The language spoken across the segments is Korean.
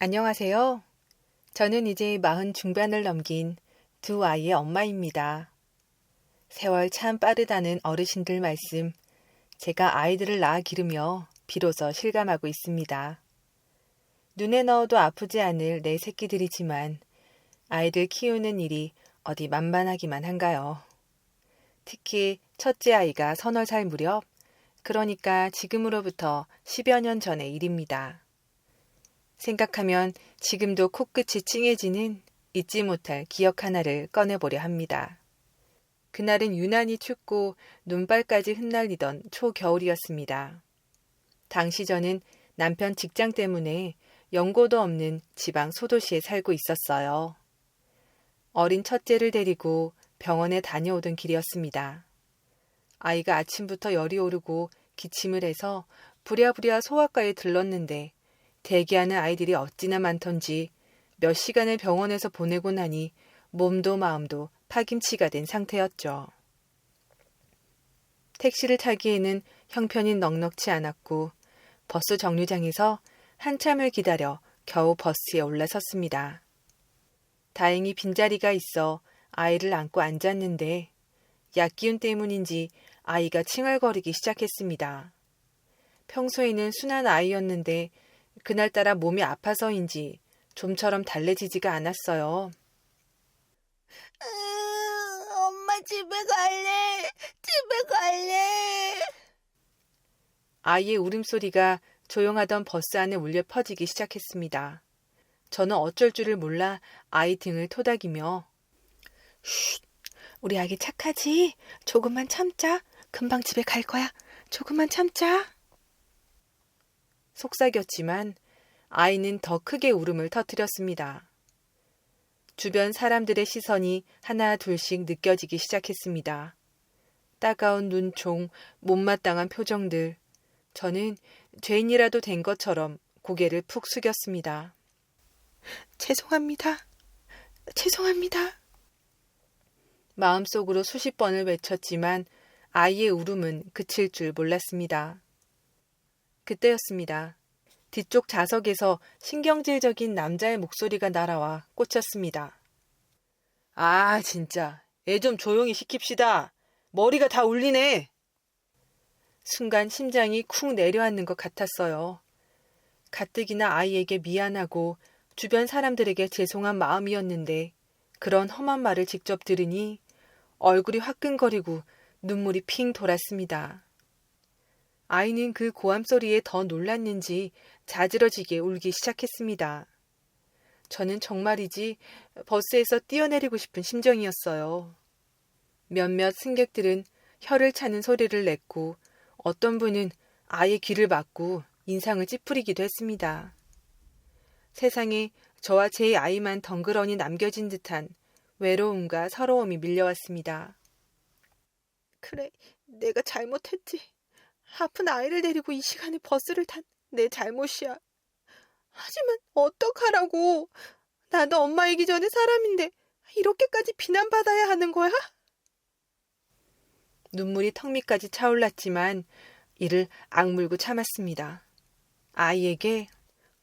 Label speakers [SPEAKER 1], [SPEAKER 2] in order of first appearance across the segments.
[SPEAKER 1] 안녕하세요. 저는 이제 40 중반을 넘긴 두 아이의 엄마입니다. 세월 참 빠르다는 어르신들 말씀, 제가 아이들을 낳아 기르며 비로소 실감하고 있습니다. 눈에 넣어도 아프지 않을 내 새끼들이지만 아이들 키우는 일이 어디 만만하기만 한가요. 특히 첫째 아이가 30살 무렵, 그러니까 지금으로부터 10여 년 전의 일입니다. 생각하면 지금도 코끝이 찡해지는 잊지 못할 기억 하나를 꺼내보려 합니다. 그날은 유난히 춥고 눈발까지 흩날리던 초겨울이었습니다. 당시 저는 남편 직장 때문에 연고도 없는 지방 소도시에 살고 있었어요. 어린 첫째를 데리고 병원에 다녀오던 길이었습니다. 아이가 아침부터 열이 오르고 기침을 해서 부랴부랴 소아과에 들렀는데 대기하는 아이들이 어찌나 많던지 몇 시간을 병원에서 보내고 나니 몸도 마음도 파김치가 된 상태였죠. 택시를 타기에는 형편이 넉넉치 않았고 버스 정류장에서 한참을 기다려 겨우 버스에 올라섰습니다. 다행히 빈자리가 있어 아이를 안고 앉았는데 약기운 때문인지 아이가 칭얼거리기 시작했습니다. 평소에는 순한 아이였는데 그날따라 몸이 아파서인지 좀처럼 달래지지가 않았어요.
[SPEAKER 2] 엄마 집에 갈래. 집에 갈래.
[SPEAKER 1] 아이의 울음소리가 조용하던 버스 안에 울려 퍼지기 시작했습니다. 저는 어쩔 줄을 몰라 아이 등을 토닥이며 쉿, 우리 아기 착하지? 조금만 참자. 금방 집에 갈 거야. 조금만 참자. 속삭였지만 아이는 더 크게 울음을 터뜨렸습니다. 주변 사람들의 시선이 하나 둘씩 느껴지기 시작했습니다. 따가운 눈총, 못마땅한 표정들. 저는 죄인이라도 된 것처럼 고개를 푹 숙였습니다. 죄송합니다. 죄송합니다. 마음속으로 수십 번을 외쳤지만 아이의 울음은 그칠 줄 몰랐습니다. 그때였습니다. 뒤쪽 좌석에서 신경질적인 남자의 목소리가 날아와 꽂혔습니다. 아, 진짜. 애 좀 조용히 시킵시다. 머리가 다 울리네. 순간 심장이 쿵 내려앉는 것 같았어요. 가뜩이나 아이에게 미안하고 주변 사람들에게 죄송한 마음이었는데 그런 험한 말을 직접 들으니 얼굴이 화끈거리고 눈물이 핑 돌았습니다. 아이는 그 고함 소리에 더 놀랐는지 자지러지게 울기 시작했습니다. 저는 정말이지 버스에서 뛰어내리고 싶은 심정이었어요. 몇몇 승객들은 혀를 차는 소리를 냈고 어떤 분은 아이의 귀를 막고 인상을 찌푸리기도 했습니다. 세상에 저와 제 아이만 덩그러니 남겨진 듯한 외로움과 서러움이 밀려왔습니다. 그래, 내가 잘못했지. 아픈 아이를 데리고 이 시간에 버스를 탄 내 잘못이야. 하지만 어떡하라고. 나도 엄마이기 전에 사람인데 이렇게까지 비난받아야 하는 거야? 눈물이 턱 밑까지 차올랐지만 이를 악물고 참았습니다. 아이에게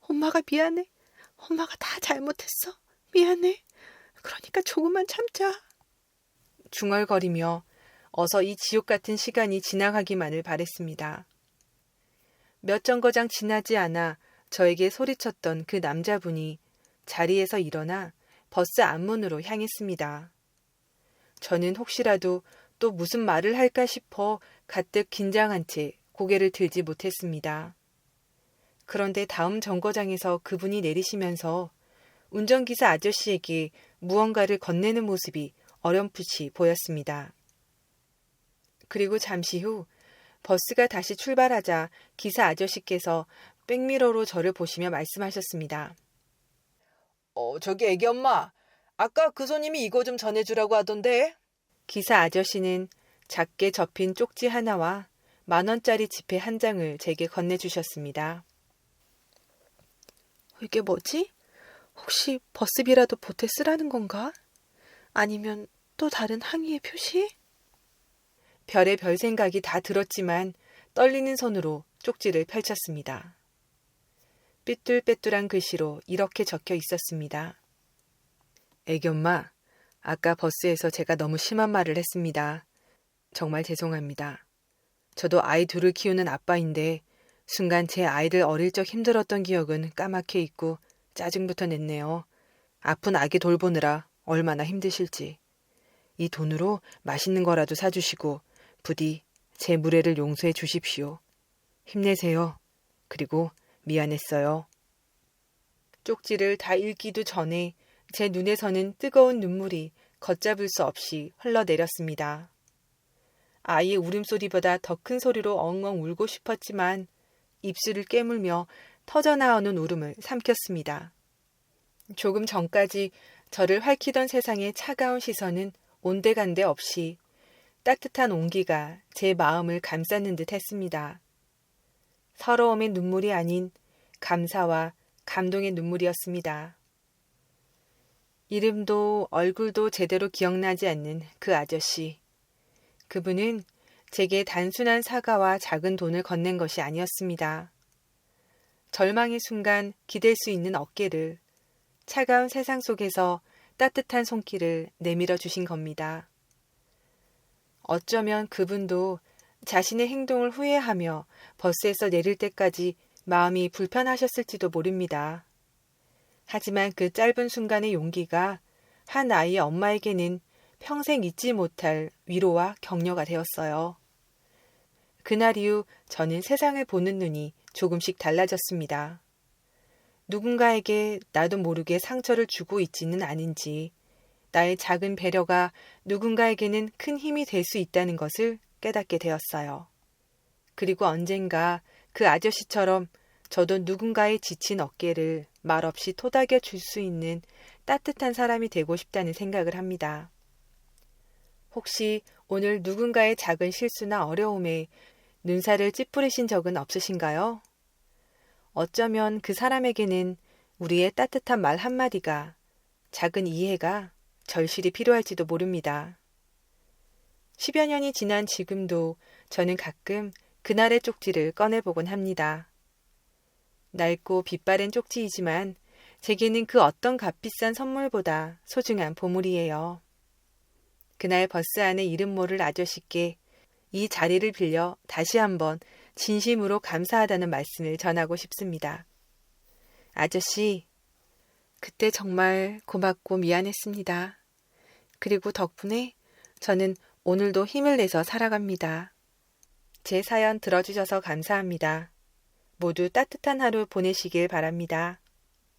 [SPEAKER 1] 엄마가 미안해. 엄마가 다 잘못했어. 미안해. 그러니까 조금만 참자. 중얼거리며 어서 이 지옥 같은 시간이 지나가기만을 바랬습니다. 몇 정거장 지나지 않아 저에게 소리쳤던 그 남자분이 자리에서 일어나 버스 앞문으로 향했습니다. 저는 혹시라도 또 무슨 말을 할까 싶어 가뜩 긴장한 채 고개를 들지 못했습니다. 그런데 다음 정거장에서 그분이 내리시면서 운전기사 아저씨에게 무언가를 건네는 모습이 어렴풋이 보였습니다. 그리고 잠시 후 버스가 다시 출발하자 기사 아저씨께서 백미러로 저를 보시며 말씀하셨습니다. 저기 애기 엄마, 아까 그 손님이 이거 좀 전해주라고 하던데? 기사 아저씨는 작게 접힌 쪽지 하나와 10,000원짜리 지폐 한 장을 제게 건네주셨습니다. 이게 뭐지? 혹시 버스비라도 보태 쓰라는 건가? 아니면 또 다른 항의의 표시? 별의 생각이 다 들었지만 떨리는 손으로 쪽지를 펼쳤습니다. 삐뚤빼뚤한 글씨로 이렇게 적혀 있었습니다. 애견마, 아까 버스에서 제가 너무 심한 말을 했습니다. 정말 죄송합니다. 저도 아이 둘을 키우는 아빠인데 순간 제 아이들 어릴 적 힘들었던 기억은 까맣게 잊고 짜증부터 냈네요. 아픈 아기 돌보느라 얼마나 힘드실지. 이 돈으로 맛있는 거라도 사주시고 부디 제 무례를 용서해 주십시오. 힘내세요. 그리고 미안했어요. 쪽지를 다 읽기도 전에 제 눈에서는 뜨거운 눈물이 걷잡을 수 없이 흘러내렸습니다. 아이의 울음소리보다 더 큰 소리로 엉엉 울고 싶었지만 입술을 깨물며 터져나오는 울음을 삼켰습니다. 조금 전까지 저를 활키던 세상의 차가운 시선은 온데간데 없이 따뜻한 온기가 제 마음을 감쌌는 듯 했습니다. 서러움의 눈물이 아닌 감사와 감동의 눈물이었습니다. 이름도 얼굴도 제대로 기억나지 않는 그 아저씨. 그분은 제게 단순한 사과와 작은 돈을 건넨 것이 아니었습니다. 절망의 순간 기댈 수 있는 어깨를, 차가운 세상 속에서 따뜻한 손길을 내밀어 주신 겁니다. 어쩌면 그분도 자신의 행동을 후회하며 버스에서 내릴 때까지 마음이 불편하셨을지도 모릅니다. 하지만 그 짧은 순간의 용기가 한 아이의 엄마에게는 평생 잊지 못할 위로와 격려가 되었어요. 그날 이후 저는 세상을 보는 눈이 조금씩 달라졌습니다. 누군가에게 나도 모르게 상처를 주고 있지는 않은지, 나의 작은 배려가 누군가에게는 큰 힘이 될 수 있다는 것을 깨닫게 되었어요. 그리고 언젠가 그 아저씨처럼 저도 누군가의 지친 어깨를 말없이 토닥여 줄 수 있는 따뜻한 사람이 되고 싶다는 생각을 합니다. 혹시 오늘 누군가의 작은 실수나 어려움에 눈살을 찌푸리신 적은 없으신가요? 어쩌면 그 사람에게는 우리의 따뜻한 말 한마디가, 작은 이해가 절실히 필요할지도 모릅니다. 10여 년이 지난 지금도 저는 가끔 그날의 쪽지를 꺼내보곤 합니다. 낡고 빛바랜 쪽지이지만 제게는 그 어떤 값비싼 선물보다 소중한 보물이에요. 그날 버스 안에 이름 모를 아저씨께 이 자리를 빌려 다시 한번 진심으로 감사하다는 말씀을 전하고 싶습니다. 아저씨, 그때 정말 고맙고 미안했습니다. 그리고 덕분에 저는 오늘도 힘을 내서 살아갑니다. 제 사연 들어주셔서 감사합니다. 모두 따뜻한 하루 보내시길 바랍니다.